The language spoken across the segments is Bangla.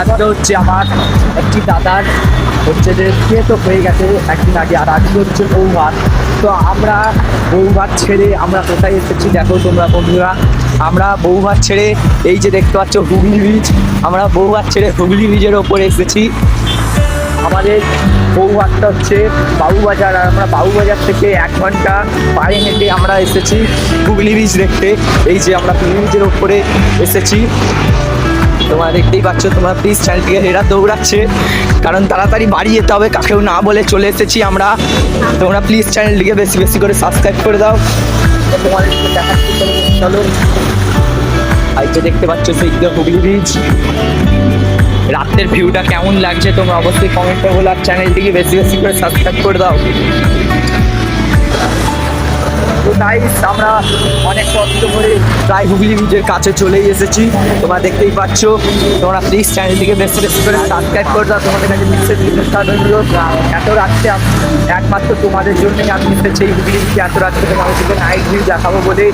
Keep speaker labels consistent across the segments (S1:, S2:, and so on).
S1: আজকে হচ্ছে আমার একটি দাদার হচ্ছে যে বিয়ে তো হয়ে গেছে একদিন আগে, আর আজকে হচ্ছে বউ ভাত। তো আমরা বউ ভাত ছেড়ে আমরা কোথায় এসেছি দেখো তোমরা বন্ধুরা, আমরা বউ ভাত ছেড়ে এই যে দেখতে পাচ্ছ হুগলি ব্রিজ, আমরা বউ ভাত ছেড়ে হুগলি ব্রিজের ওপরে এসেছি। আমাদের বউভাতটা হচ্ছে বাবুবাজার, আর আমরা বাবুবাজার থেকে 1 ঘন্টা পায়ে হেঁটে আমরা এসেছি হুগলি ব্রিজ দেখতে। এই যে আমরা হুগলি ব্রিজের ওপরে এসেছি, তোমরা দেখতেই পাচ্ছ। তোমরা প্লিজ চ্যানেলটিকে, এরা দৌড়াচ্ছে কারণ তাড়াতাড়ি বাড়ি যেতে হবে, কাকেও না বলে চলে এসেছি আমরা। তোমরা প্লিজ চ্যানেলটিকে বেশি বেশি করে সাবস্ক্রাইব করে দাও। তোমাদেরকে দেখাচ্ছি, চলো। এই যে দেখতে পাচ্ছ সেই হুগলি ব্রিজ, রাতের ভিউটা কেমন লাগছে তোমরা অবশ্যই কমেন্টে বলো, আর চ্যানেলটিকে বেশি বেশি করে সাবস্ক্রাইব করে দাও। তো গাইস আমরা অনেক কষ্ট করে প্রায় হুগলি ব্রিজের কাছে চলেই এসেছি, তোমরা দেখতেই পাচ্ছ। তোমরা প্লিজ চ্যানেলটিকে বেশি বেশি করে সাবস্ক্রাইব করে দাও। তোমাদের কাছে নিশ্চয়ই এত রাত্রে একমাত্র তোমাদের জন্যই আমি এসেছি এই হুগলি ব্রিজে, এত রাত্রে তোমাদেরকে নাইট ভিউ দেখাবো বলে।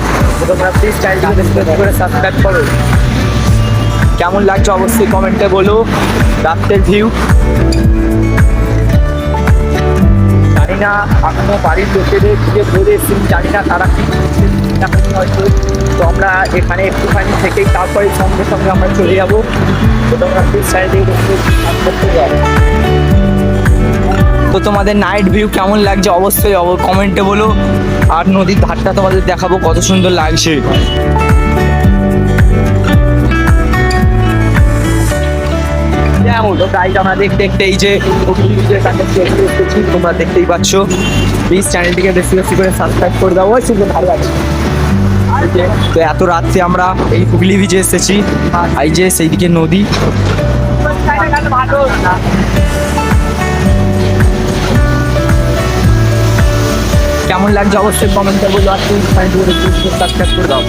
S1: তোমরা প্লিজ চ্যানেলটিকে বেশি বেশি করে সাবস্ক্রাইব করো। কেমন লাগছে অবশ্যই কমেন্টে বলো রাতের ভিউ। জানি না এখনো বাড়ির লোকেদের দিকে বলে এসেছি, জানি না তারা কি হয়তো। তো আমরা এখানে একটুখানি থেকেই তারপরে সঙ্গে সঙ্গে আমরা চলে যাবো। তো তোমরা প্লিজ চ্যানেলটিকে করতে যাও। তো তোমাদের নাইট ভিউ কেমন লাগছে অবশ্যই কমেন্টে বলো, আর নদীর ধারটা তোমাদের দেখাবো কত সুন্দর লাগছে। তো গাইজ আমরা দেখতে দেখতে এই যে এসেছি, তোমরা দেখতেই পাচ্ছ। প্লিজ চ্যানেলটিকে বেশি বেশি করে সাবস্ক্রাইব করে দাও। ওই সুন্দর ভালো আছে। তো এত রাত্রে আমরা এই হুগলি ব্রিজে এসেছি, এই যে সেইদিকে নদী। কেমন লাগছে অবশ্যই কমেন্টে বলো, আর সাবস্ক্রাইব করে দাও।